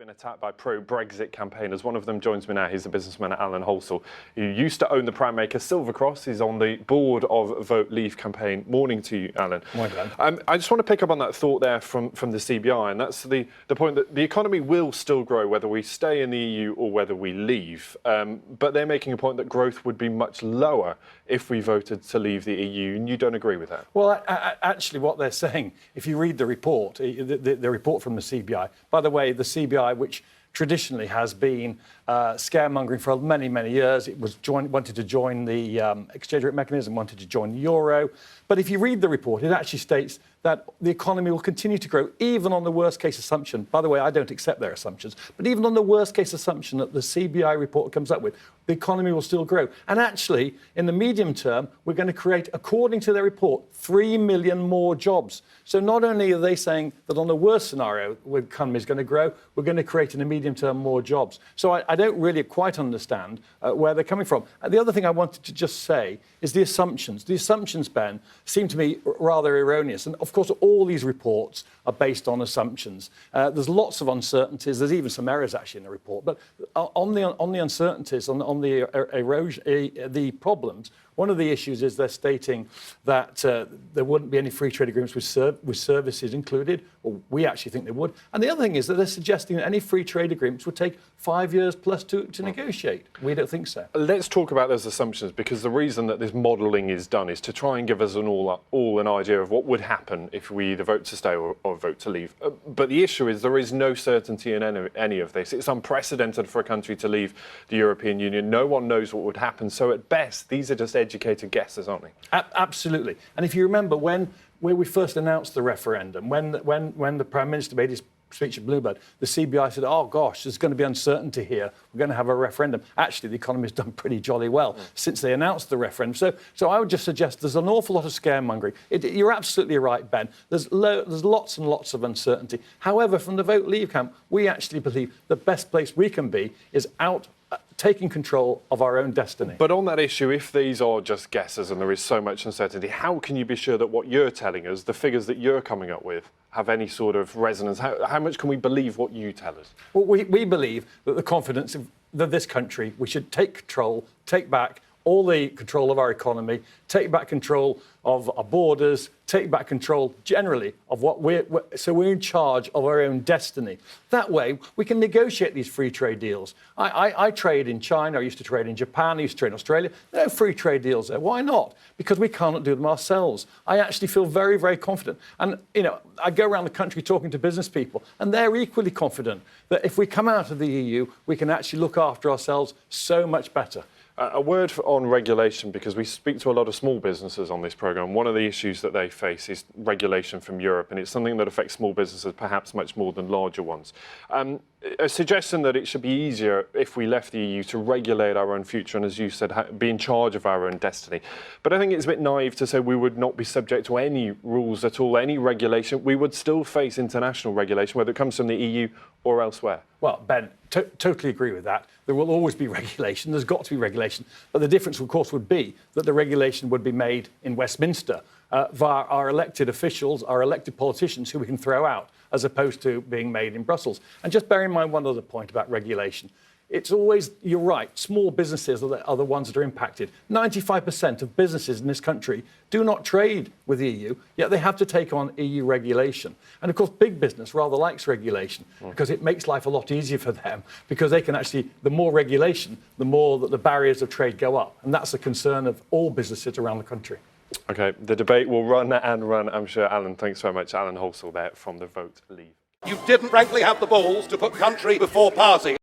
been attacked by pro-Brexit campaigners. One of them joins me now. He's the businessman Alan Halsall, who used to own the prime maker Silver Cross. He's on the board of Vote Leave campaign. Morning to you, Alan. Morning, Dan. I just want to pick up on that thought there from the CBI, and that's the point that the economy will still grow whether we stay in the EU or whether we leave. But they're making a point that growth would be much lower if we voted to leave the EU, and you don't agree with that? Well, actually, what they're saying, if you read the report, the report from the CBI, by the way, the CBI, which traditionally has been scaremongering for many, many years. It was wanted to join the exchange rate mechanism, wanted to join the euro. But if you read the report, it actually states that the economy will continue to grow, even on the worst case assumption. By the way, I don't accept their assumptions, but even on the worst case assumption that the CBI report comes up with, the economy will still grow. And actually, in the medium term, we're going to create, according to their report, 3 million more jobs. So not only are they saying that on the worst scenario, the economy is going to grow, we're going to create in the medium term more jobs. So I don't really quite understand where they're coming from. And the other thing I wanted to just say is the assumptions. The assumptions, Ben, seem to me rather erroneous. And of course, all these reports are based on assumptions. There's lots of uncertainties. There's even some errors actually in the report. But on the uncertainties, on the erosion, the problems, one of the issues is they're stating that there wouldn't be any free trade agreements with services included, or we actually think they would. And the other thing is that they're suggesting that any free trade agreements would take 5 years plus to negotiate. We don't think so. Let's talk about those assumptions, because the reason that this modelling is done is to try and give us all an idea of what would happen if we either vote to stay or vote to leave. But the issue is there is no certainty in any of this. It's unprecedented for a country to leave the European Union. No one knows what would happen. So at best, these are just educated guesses, aren't they? Absolutely. And if you remember when we first announced the referendum, when the Prime Minister made his speech at Bluebird, the CBI said, oh gosh, there's going to be uncertainty here. We're going to have a referendum. Actually, the economy's done pretty jolly well since they announced the referendum. So I would just suggest there's an awful lot of scaremongering. You're absolutely right, Ben. There's lots and lots of uncertainty. However, from the Vote Leave camp, we actually believe the best place we can be is out taking control of our own destiny. But on that issue, if these are just guesses and there is so much uncertainty, how can you be sure that what you're telling us, the figures that you're coming up with, have any sort of resonance? How much can we believe what you tell us? Well, we believe that the confidence of this country, we should take control, take back all the control of our economy, take back control of our borders, take back control generally of what we're in charge of our own destiny. That way, we can negotiate these free trade deals. I trade in China, I used to trade in Japan, I used to trade in Australia. No free trade deals there. Why not? Because we cannot do them ourselves. I actually feel very, very confident. And, I go around the country talking to business people, and they're equally confident that if we come out of the EU, we can actually look after ourselves so much better. A word on regulation, because we speak to a lot of small businesses on this programme. One of the issues that they face is regulation from Europe, and it's something that affects small businesses perhaps much more than larger ones. A suggestion that it should be easier if we left the EU to regulate our own future and, as you said, be in charge of our own destiny. But I think it's a bit naive to say we would not be subject to any rules at all, any regulation. We would still face international regulation, whether it comes from the EU or elsewhere. Well, Ben, totally agree with that. There will always be regulation. There's got to be regulation. But the difference, of course, would be that the regulation would be made in Westminster via our elected officials, our elected politicians who we can throw out, as opposed to being made in Brussels. And just bear in mind one other point about regulation. It's always, you're right, small businesses are the ones that are impacted. 95% of businesses in this country do not trade with the EU, yet they have to take on EU regulation. And of course, big business rather likes regulation because it makes life a lot easier for them, because they can actually, the more regulation, the more that the barriers of trade go up. And that's a concern of all businesses around the country. OK, the debate will run and run, I'm sure. Alan, thanks very much. Alan Halsall there from the Vote Leave. You didn't frankly have the balls to put country before party.